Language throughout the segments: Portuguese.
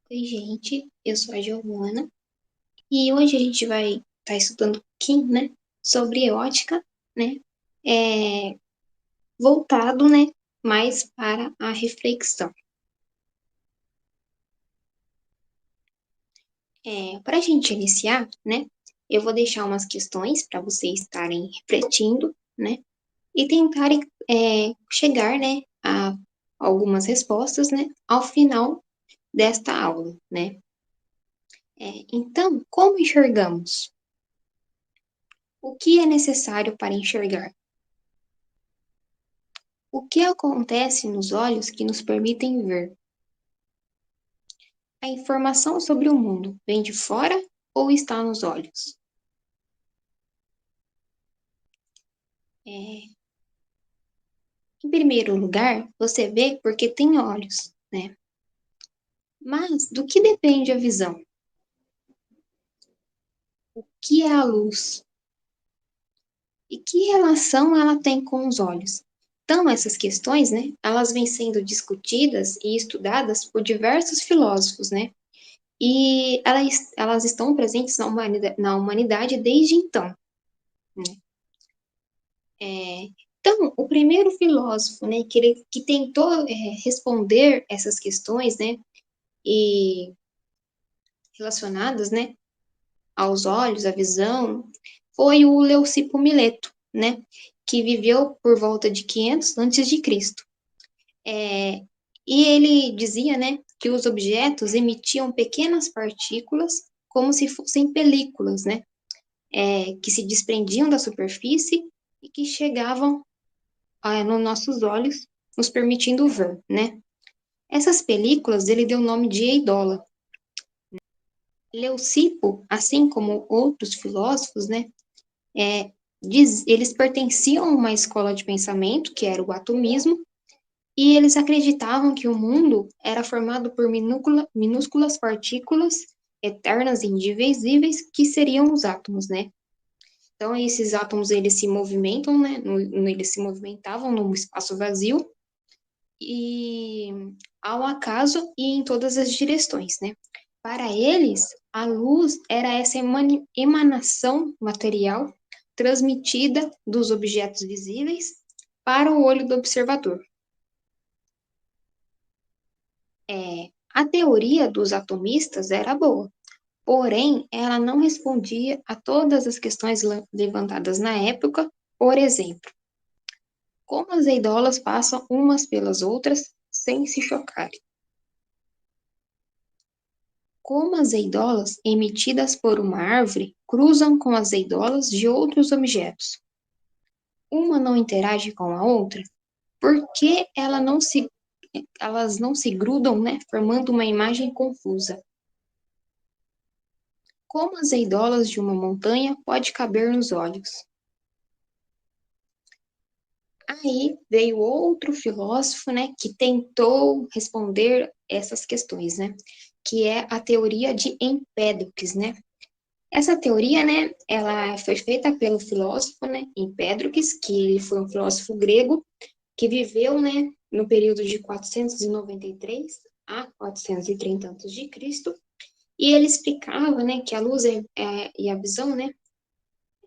Oi, gente, eu sou a Giovana e hoje a gente vai estar estudando um pouquinho, né, sobre ótica, né, é, voltado, né, mais para a reflexão. Para a gente iniciar, né, eu vou deixar umas questões para vocês estarem refletindo, né, e tentarem chegar, né, a algumas respostas, né, ao final desta aula, né. Então, como enxergamos? O que é necessário para enxergar? O que acontece nos olhos que nos permitem ver? A informação sobre o mundo vem de fora ou está nos olhos? É, em primeiro lugar, você vê porque tem olhos, né? Mas do que depende a visão? O que é a luz? E que relação ela tem com os olhos? Então, essas questões, né, elas vêm sendo discutidas e estudadas por diversos filósofos, né? E elas estão presentes na humanidade desde então, né? Então, o primeiro filósofo, né, que tentou responder essas questões, né, e relacionadas, né, aos olhos, à visão, foi o Leucipo Mileto, né, que viveu por volta de 500 antes de Cristo. E ele dizia, né, que os objetos emitiam pequenas partículas como se fossem películas, né, que se desprendiam da superfície e que chegavam nos nossos olhos, nos permitindo ver, né? Essas películas ele deu o nome de eidola. Leucipo, assim como outros filósofos, né, eles pertenciam a uma escola de pensamento, que era o atomismo, e eles acreditavam que o mundo era formado por minúsculas partículas eternas e indivisíveis, que seriam os átomos, né? Então, esses átomos, eles se movimentam, né? Eles se movimentavam no espaço vazio, e ao acaso e em todas as direções, né? Para eles, a luz era essa emanação material transmitida dos objetos visíveis para o olho do observador. A teoria dos atomistas era boa, porém, ela não respondia a todas as questões levantadas na época, por exemplo, como as eidolas passam umas pelas outras sem se chocarem? Como as eidolas emitidas por uma árvore cruzam com as eidolas de outros objetos? Uma não interage com a outra? Por que elas não se grudam, né, formando uma imagem confusa? Como as eidolas de uma montanha pode caber nos olhos? Aí veio outro filósofo, né, que tentou responder essas questões, né, que é a teoria de Empédocles, né? Essa teoria, né, ela foi feita pelo filósofo, né, Empédocles, que ele foi um filósofo grego que viveu, né, no período de 493 a 430 antes de Cristo, e ele explicava, né, que a luz e a visão, né,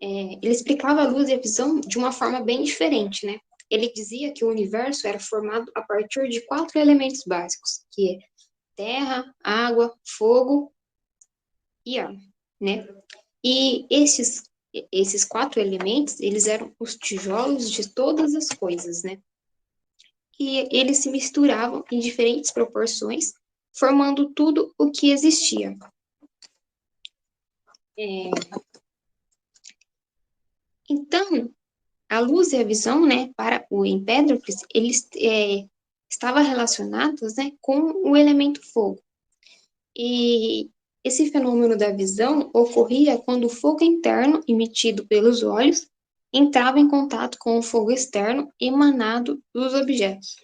ele explicava a luz e a visão de uma forma bem diferente, né? Ele dizia que o universo era formado a partir de 4 elementos básicos, que é terra, água, fogo e ar, né? E esses 4 elementos, eles eram os tijolos de todas as coisas, né? E eles se misturavam em diferentes proporções, formando tudo o que existia. Então, a luz e a visão, né, para o Empédocles, eles estavam relacionados, né, com o elemento fogo. E esse fenômeno da visão ocorria quando o fogo interno emitido pelos olhos entrava em contato com o fogo externo emanado dos objetos.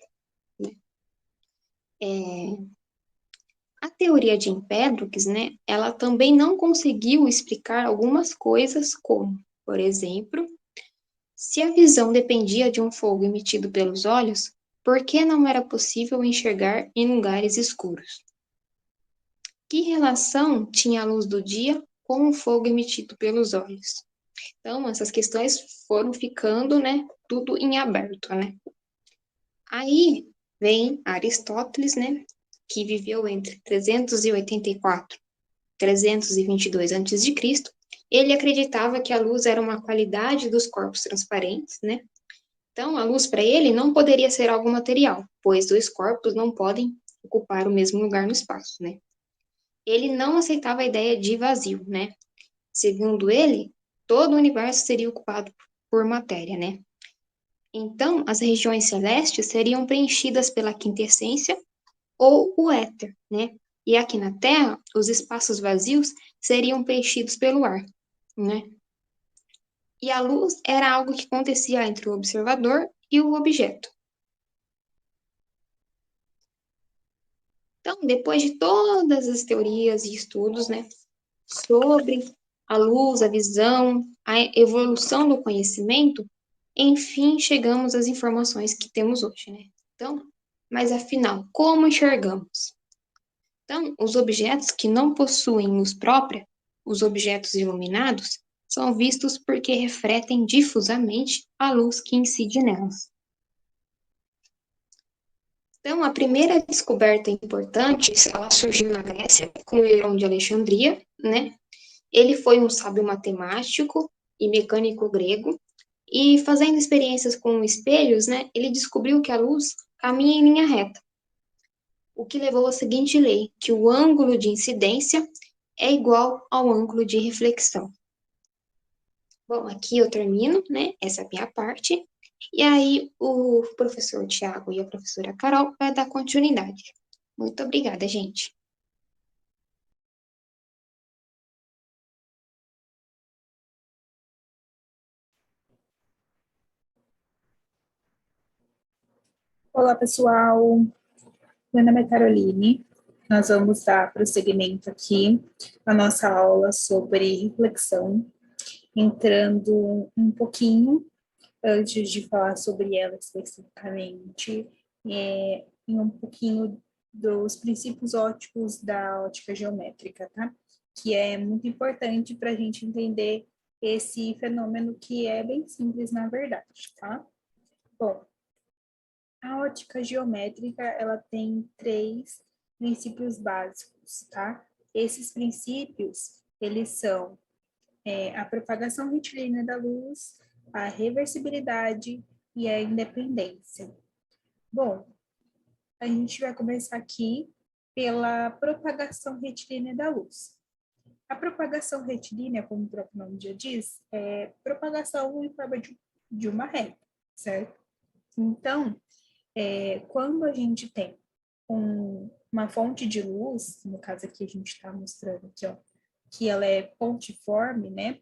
A teoria de Empédocles, né, ela também não conseguiu explicar algumas coisas como, por exemplo, se a visão dependia de um fogo emitido pelos olhos, por que não era possível enxergar em lugares escuros? Que relação tinha a luz do dia com o fogo emitido pelos olhos? Então, essas questões foram ficando, né, tudo em aberto, né? Aí vem Aristóteles, né, que viveu entre 384 e 322 a.C. Ele acreditava que a luz era uma qualidade dos corpos transparentes, né? Então, a luz para ele não poderia ser algo material, pois dois corpos não podem ocupar o mesmo lugar no espaço, né? Ele não aceitava a ideia de vazio, né? Segundo ele, todo o universo seria ocupado por matéria, né? Então, as regiões celestes seriam preenchidas pela quinta essência ou o éter, né? E aqui na Terra, os espaços vazios seriam preenchidos pelo ar, né? E a luz era algo que acontecia entre o observador e o objeto. Então, depois de todas as teorias e estudos, né, sobre a luz, a visão, a evolução do conhecimento, enfim, chegamos às informações que temos hoje, né? Então, mas afinal, como enxergamos? Então, os objetos que não possuem luz própria, os objetos iluminados, são vistos porque refletem difusamente a luz que incide nelas. Então, a primeira descoberta importante, ela surgiu na Grécia, com o Herão de Alexandria, né? Ele foi um sábio matemático e mecânico grego, e fazendo experiências com espelhos, né, ele descobriu que a luz caminha em linha reta, o que levou à seguinte lei, que o ângulo de incidência é igual ao ângulo de reflexão. Bom, aqui eu termino, né, essa é a minha parte, e aí o professor Tiago e a professora Carol vai dar continuidade. Muito obrigada, gente. Olá, pessoal. Meu nome é Caroline. Nós vamos dar prosseguimento aqui à nossa aula sobre reflexão, entrando um pouquinho, antes de falar sobre ela especificamente, em um pouquinho dos princípios ópticos da ótica geométrica, tá? Que é muito importante para a gente entender esse fenômeno que é bem simples, na verdade, tá? Bom, a ótica geométrica, ela tem três princípios básicos, tá? Esses princípios, eles são a propagação retilínea da luz, a reversibilidade e a independência. Bom, a gente vai começar aqui pela propagação retilínea da luz. A propagação retilínea, como o próprio nome já diz, é propagação em forma de uma reta, certo? Então, quando a gente tem uma fonte de luz, no caso aqui a gente está mostrando aqui, ó, que ela é pontiforme, né?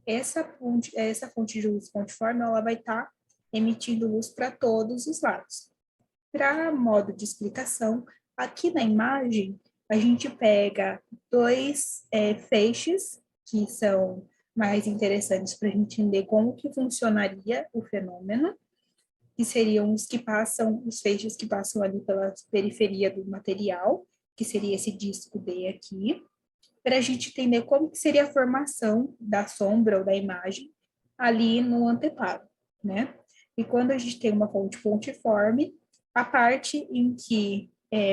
Essa fonte de luz pontiforme, ela vai estar emitindo luz para todos os lados. Para modo de explicação, aqui na imagem, a gente pega dois feixes, que são mais interessantes para a gente entender como que funcionaria o fenômeno, que seriam os feixes que passam ali pela periferia do material, que seria esse disco D aqui, para a gente entender como que seria a formação da sombra ou da imagem ali no anteparo, né? E quando a gente tem uma fonte pontiforme, a parte em que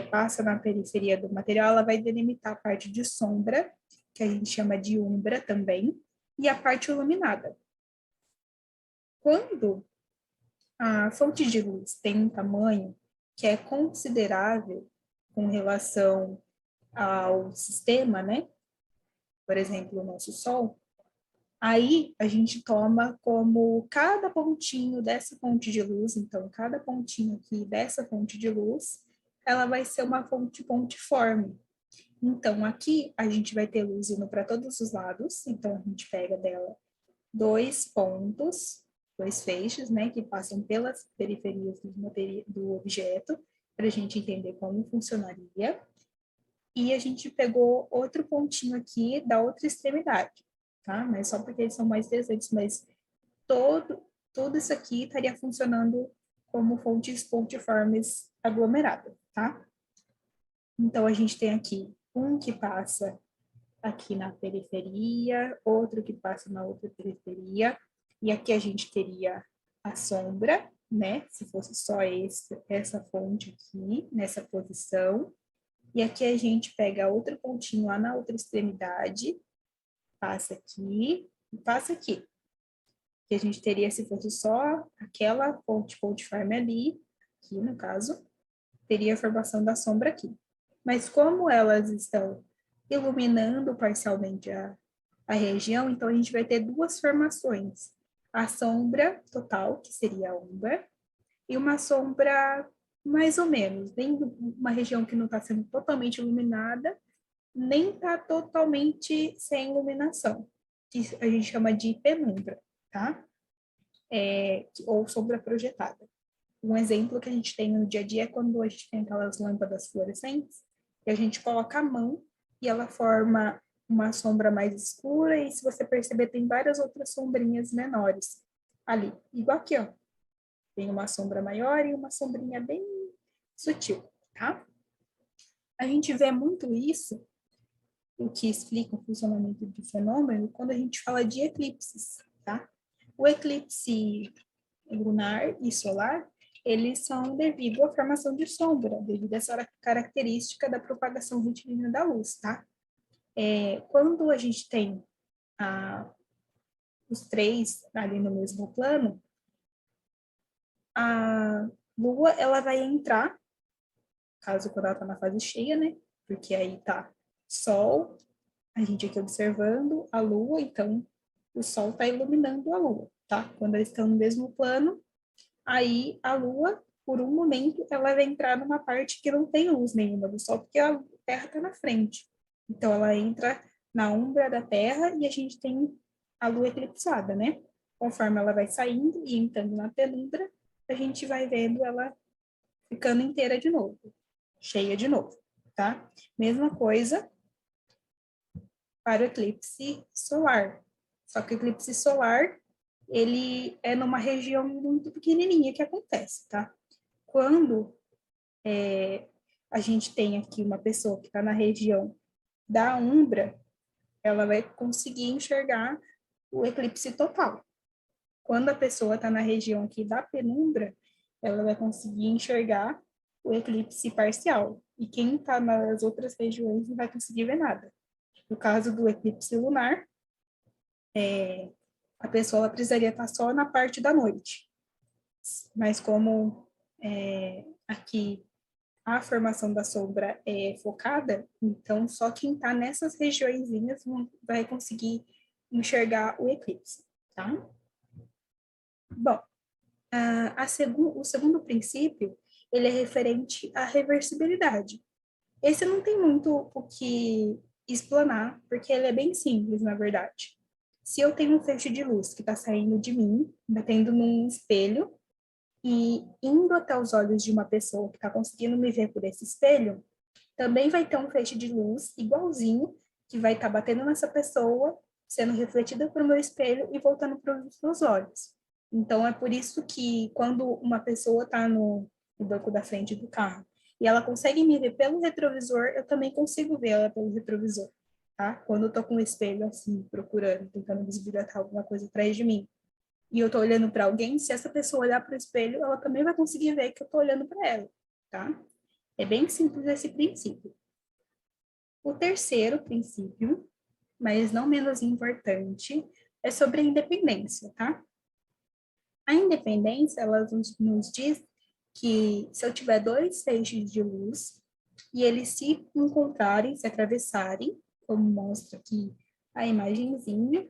passa na periferia do material, ela vai delimitar a parte de sombra, que a gente chama de umbra também, e a parte iluminada. Quando a fonte de luz tem um tamanho que é considerável com relação ao sistema, né? Por exemplo, o nosso Sol, aí a gente toma como cada pontinho dessa fonte de luz, então cada pontinho aqui dessa fonte de luz, ela vai ser uma fonte pontiforme. Então aqui a gente vai ter luz indo para todos os lados, então a gente pega dela dois pontos, dois feixes, né, que passam pelas periferias do objeto, para a gente entender como funcionaria. E a gente pegou outro pontinho aqui da outra extremidade, tá? Mas só porque eles são mais interessantes, mas tudo isso aqui estaria funcionando como fontes pontiformes aglomeradas, tá? Então, a gente tem aqui um que passa aqui na periferia, outro que passa na outra periferia, e aqui a gente teria a sombra, né? Se fosse só essa fonte aqui, nessa posição. E aqui a gente pega outro pontinho lá na outra extremidade, passa aqui e passa aqui. Que a gente teria, se fosse só aquela pontiforme ali, aqui no caso, teria a formação da sombra aqui. Mas como elas estão iluminando parcialmente a região, então a gente vai ter duas formações. A sombra total, que seria a umbra, e uma sombra mais ou menos, nem uma região que não está sendo totalmente iluminada, nem está totalmente sem iluminação, que a gente chama de penumbra, tá? Ou sombra projetada. Um exemplo que a gente tem no dia a dia é quando a gente tem aquelas lâmpadas fluorescentes, e a gente coloca a mão e ela forma uma sombra mais escura, e se você perceber, tem várias outras sombrinhas menores ali. Igual aqui, ó. Tem uma sombra maior e uma sombrinha bem sutil, tá? A gente vê muito isso, o que explica o funcionamento do fenômeno, quando a gente fala de eclipses, tá? O eclipse lunar e solar, eles são devido à formação de sombra, devido a essa característica da propagação retilínea da luz, tá? Quando a gente tem os três ali no mesmo plano, a Lua, ela vai entrar, caso quando ela tá na fase cheia, né? Porque aí tá Sol, a gente aqui observando a Lua, então o Sol tá iluminando a Lua, tá? Quando eles estão no mesmo plano, aí a Lua, por um momento, ela vai entrar numa parte que não tem luz nenhuma do Sol, porque a Terra está na frente. Então, ela entra na umbra da Terra e a gente tem a Lua eclipsada, né? Conforme ela vai saindo e entrando na penumbra, a gente vai vendo ela ficando inteira de novo, cheia de novo, tá? Mesma coisa para o eclipse solar. Só que o eclipse solar, ele é numa região muito pequenininha que acontece, tá? Quando a gente tem aqui uma pessoa que está na região da umbra, ela vai conseguir enxergar o eclipse total. Quando a pessoa está na região aqui da penumbra, ela vai conseguir enxergar o eclipse parcial. E quem está nas outras regiões não vai conseguir ver nada. No caso do eclipse lunar, a pessoa precisaria estar só na parte da noite. Mas como aqui a formação da sombra é focada, então só quem está nessas regiõezinhas vai conseguir enxergar o eclipse, tá? Bom, o segundo princípio, ele é referente à reversibilidade. Esse não tem muito o que explanar, porque ele é bem simples, na verdade. Se eu tenho um feixe de luz que está saindo de mim, batendo num espelho, e indo até os olhos de uma pessoa que está conseguindo me ver por esse espelho, também vai ter um feixe de luz igualzinho, que vai estar batendo nessa pessoa, sendo refletida por meu espelho e voltando para os meus olhos. Então, é por isso que quando uma pessoa está no banco da frente do carro e ela consegue me ver pelo retrovisor, eu também consigo ver ela pelo retrovisor, tá? Quando eu tô com o espelho assim, procurando, tentando bisbilhotar alguma coisa atrás de mim, e eu tô olhando para alguém, se essa pessoa olhar para o espelho, ela também vai conseguir ver que eu tô olhando para ela, tá? É bem simples esse princípio. O terceiro princípio, mas não menos importante, é sobre a independência, tá? A independência, ela nos diz que se eu tiver dois feixes de luz e eles se encontrarem, se atravessarem, como mostra aqui a imagenzinha,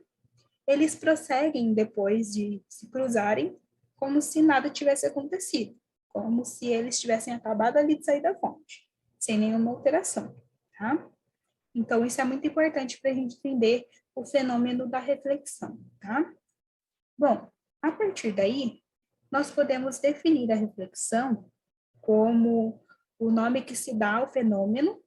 eles prosseguem depois de se cruzarem como se nada tivesse acontecido, como se eles tivessem acabado ali de sair da fonte, sem nenhuma alteração, tá? Então, isso é muito importante para a gente entender o fenômeno da reflexão, tá? Bom, a partir daí, nós podemos definir a reflexão como o nome que se dá ao fenômeno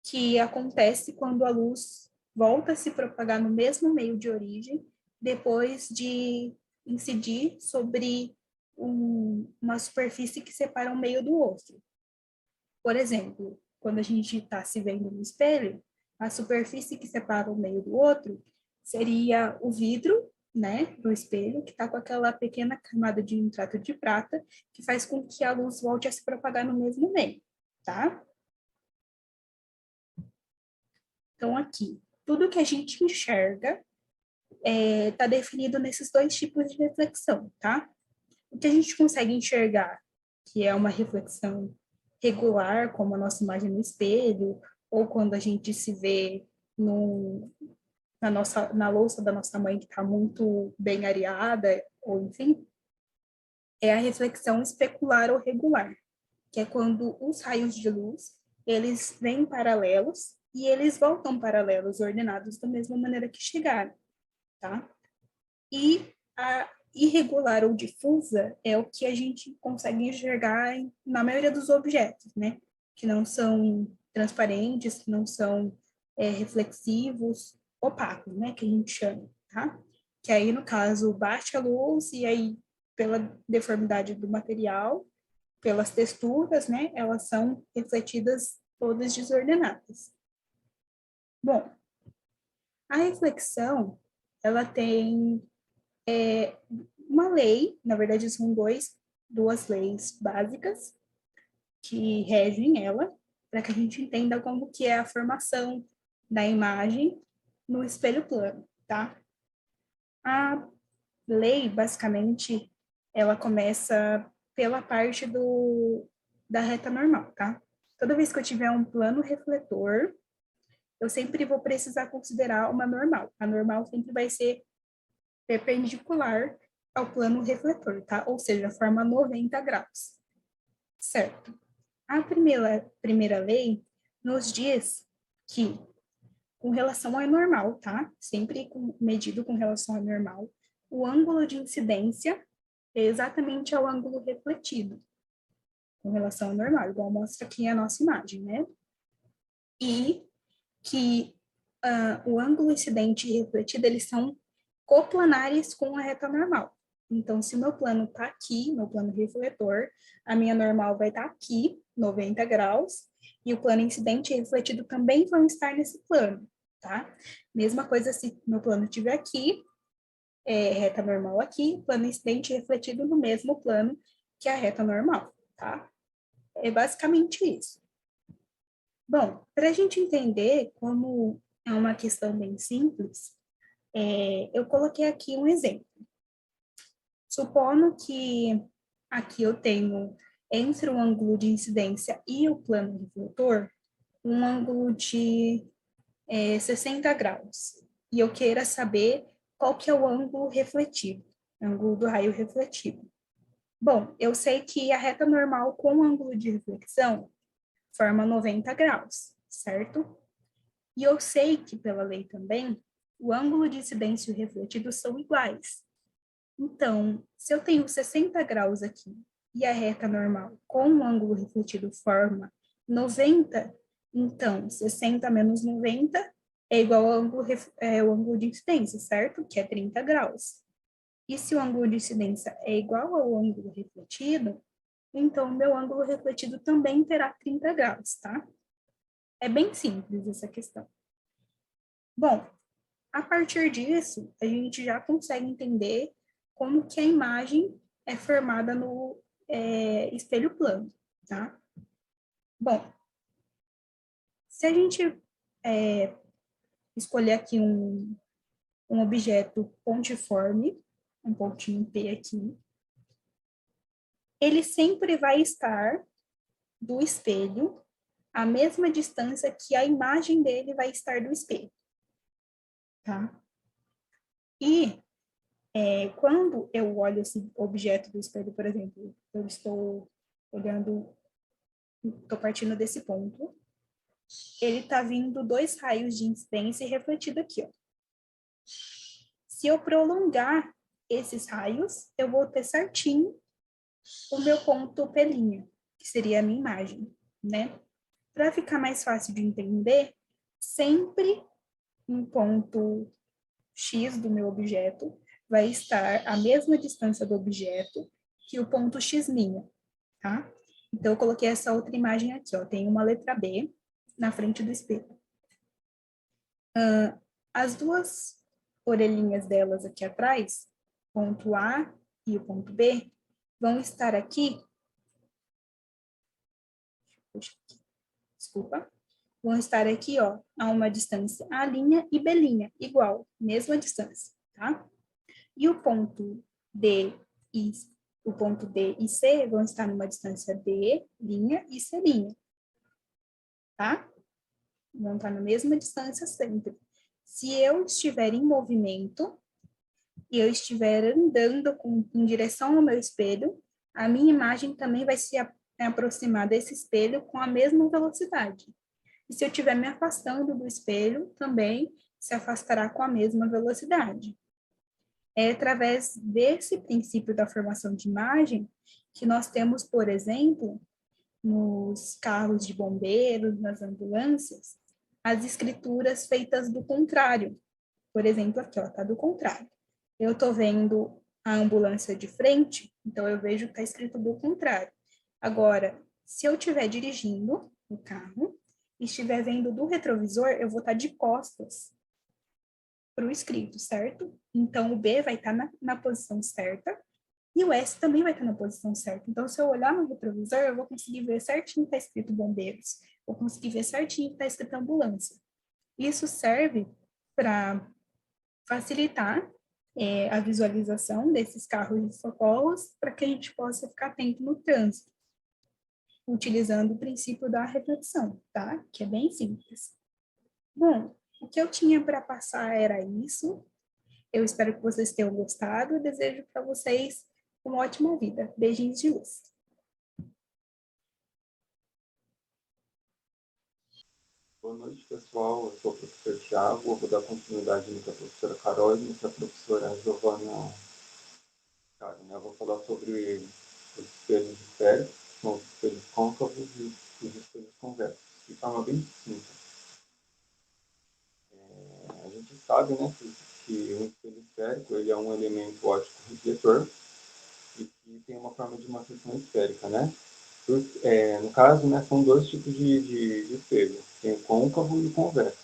que acontece quando a luz volta a se propagar no mesmo meio de origem, depois de incidir sobre uma superfície que separa um meio do outro. Por exemplo, quando a gente está se vendo no espelho, a superfície que separa um meio do outro seria o vidro, né, do espelho, que está com aquela pequena camada de nitrato de prata, que faz com que a luz volte a se propagar no mesmo meio, tá? Então, aqui, tudo que a gente enxerga está definido nesses dois tipos de reflexão, tá? O que a gente consegue enxergar, que é uma reflexão regular, como a nossa imagem no espelho, ou quando a gente se vê na louça da nossa mãe que está muito bem areada, ou enfim, é a reflexão especular ou regular, que é quando os raios de luz, eles vêm paralelos e eles voltam paralelos, ordenados da mesma maneira que chegaram, tá? E a irregular ou difusa é o que a gente consegue enxergar na maioria dos objetos, né? Que não são transparentes, que não são reflexivos, opacos, né? Que a gente chama, tá? Que aí, no caso, bate a luz e aí, pela deformidade do material, pelas texturas, né? Elas são refletidas todas desordenadas. Bom, a reflexão, ela tem uma lei, na verdade são duas leis básicas que regem ela, para que a gente entenda como que é a formação da imagem no espelho plano, tá? A lei, basicamente, ela começa pela parte da reta normal, tá? Toda vez que eu tiver um plano refletor, eu sempre vou precisar considerar uma normal. A normal sempre vai ser perpendicular ao plano refletor, tá? Ou seja, forma 90 graus, certo? A primeira lei nos diz que, com relação ao normal, tá? Sempre medido com relação ao normal, o ângulo de incidência é exatamente ao ângulo refletido, com relação ao normal, igual mostra aqui a nossa imagem, né? E que o ângulo incidente e refletido, eles são coplanares com a reta normal. Então, se o meu plano está aqui, meu plano refletor, a minha normal vai estar aqui, 90 graus, e o plano incidente e refletido também vão estar nesse plano, tá? Mesma coisa se meu plano estiver aqui, reta normal aqui, plano incidente e refletido no mesmo plano que a reta normal, tá? É basicamente isso. Bom, para a gente entender como é uma questão bem simples, eu coloquei aqui um exemplo. Supondo que aqui eu tenho, entre o ângulo de incidência e o plano refletor, um ângulo de 60 graus. E eu queira saber qual que é o ângulo refletido, ângulo do raio refletido. Bom, eu sei que a reta normal com ângulo de reflexão forma 90 graus, certo? E eu sei que, pela lei também, o ângulo de incidência e o refletido são iguais. Então, se eu tenho 60 graus aqui e a reta normal com o ângulo refletido forma 90, então 60 menos 90 é igual ao o ângulo de incidência, certo? Que é 30 graus. E se o ângulo de incidência é igual ao ângulo refletido, então o meu ângulo refletido também terá 30 graus, tá? É bem simples essa questão. Bom, a partir disso, a gente já consegue entender como que a imagem é formada no espelho plano, tá? Bom, se a gente escolher aqui um objeto pontiforme, um pontinho P aqui, ele sempre vai estar do espelho a mesma distância que a imagem dele vai estar do espelho, tá? E quando eu olho esse objeto do espelho, por exemplo, eu estou olhando, estou partindo desse ponto, ele está vindo 2 raios de incidência refletido aqui, ó. Se eu prolongar esses raios, eu vou ter certinho o meu ponto P', que seria a minha imagem, né? Para ficar mais fácil de entender, sempre um ponto X do meu objeto vai estar à mesma distância do objeto que o ponto X', tá? Então, eu coloquei essa outra imagem aqui, ó. Tem uma letra B, na frente do espelho. As duas orelhinhas delas aqui atrás, ponto A e o ponto B, vão estar aqui, desculpa, vão estar aqui, ó, a uma distância A' e B', igual, mesma distância, tá? E o ponto D e C vão estar numa distância D' e C', tá? Vão estar na mesma distância sempre. Se eu estiver em movimento e eu estiver andando em direção ao meu espelho, a minha imagem também vai se aproximar desse espelho com a mesma velocidade. E se eu estiver me afastando do espelho, também se afastará com a mesma velocidade. É através desse princípio da formação de imagem que nós temos, por exemplo, nos carros de bombeiros, nas ambulâncias, as escrituras feitas do contrário. Por exemplo, aqui, ó, tá do contrário. Eu tô vendo a ambulância de frente, então eu vejo que tá escrito do contrário. Agora, se eu estiver dirigindo o carro e estiver vendo do retrovisor, eu vou estar de costas para o escrito, certo? Então, o B vai estar na posição certa e o S também vai estar na posição certa. Então, se eu olhar no retrovisor, eu vou conseguir ver certinho que está escrito bombeiros. Vou conseguir ver certinho que está escrito ambulância. Isso serve para facilitar a visualização desses carros de socorros para que a gente possa ficar atento no trânsito, utilizando o princípio da reflexão, tá? Que é bem simples. Bom, o que eu tinha para passar era isso. Eu espero que vocês tenham gostado e desejo para vocês uma ótima vida. Beijinhos de luz. Boa noite, pessoal. Eu sou o professor Thiago. Eu vou dar continuidade no que a professora Carol e no que a professora Giovana ficaram, né? Eu vou falar sobre os espelhos esféricos, que são os espelhos côncavos e os espelhos convexos, de forma bem sucinta. A gente sabe, né, que um espelho esférico ele é um elemento óptico refletor e que tem uma forma de uma seção esférica, né? No caso, né, são dois tipos de espelho. Tem o côncavo e o convexo.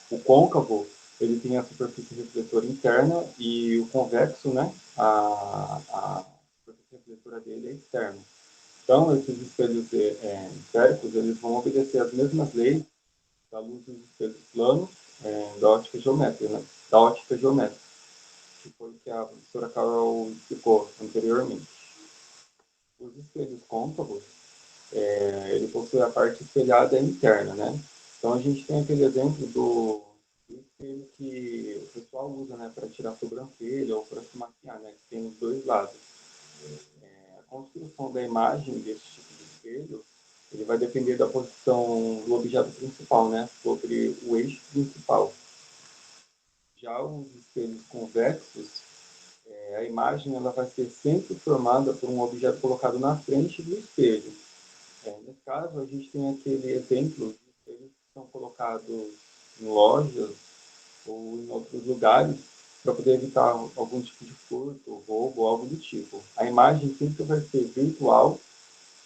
O côncavo, ele tem a superfície refletora interna e o convexo, né, a superfície refletora dele é externa. Então, esses espelhos esféricos, eles vão obedecer às mesmas leis da luz dos espelhos planos da ótica geométrica, né, que foi o que a professora Carol explicou anteriormente. Os espelhos côncavos, ele possui a parte espelhada interna, né? Então a gente tem aquele exemplo do espelho que o pessoal usa, né, para tirar sobrancelha ou para se maquiar, né? Que tem os dois lados. A construção da imagem desse tipo de espelho, ele vai depender da posição do objeto principal, né? Sobre o eixo principal. Já os espelhos convexos, a imagem ela vai ser sempre formada por um objeto colocado na frente do espelho. Nesse caso, a gente tem aquele exemplo de espelhos que são colocados em lojas ou em outros lugares para poder evitar algum tipo de furto, roubo ou algo do tipo. A imagem sempre vai ser virtual,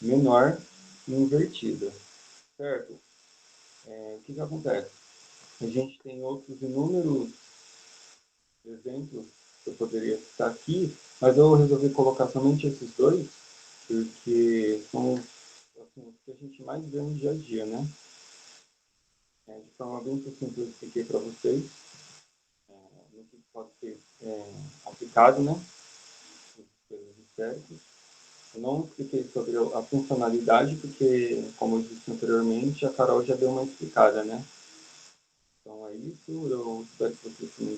menor e invertida, certo? O que acontece? A gente tem outros inúmeros exemplos que eu poderia citar aqui, mas eu resolvi colocar somente esses dois, porque são assim, o que a gente mais vê no dia a dia, né? De forma bem simples, eu expliquei para vocês no que pode ser aplicado, né? Os espelhos esféricos. Eu não expliquei sobre a funcionalidade, porque, como eu disse anteriormente, a Carol já deu uma explicada, né? Então é isso, eu espero que vocês tenham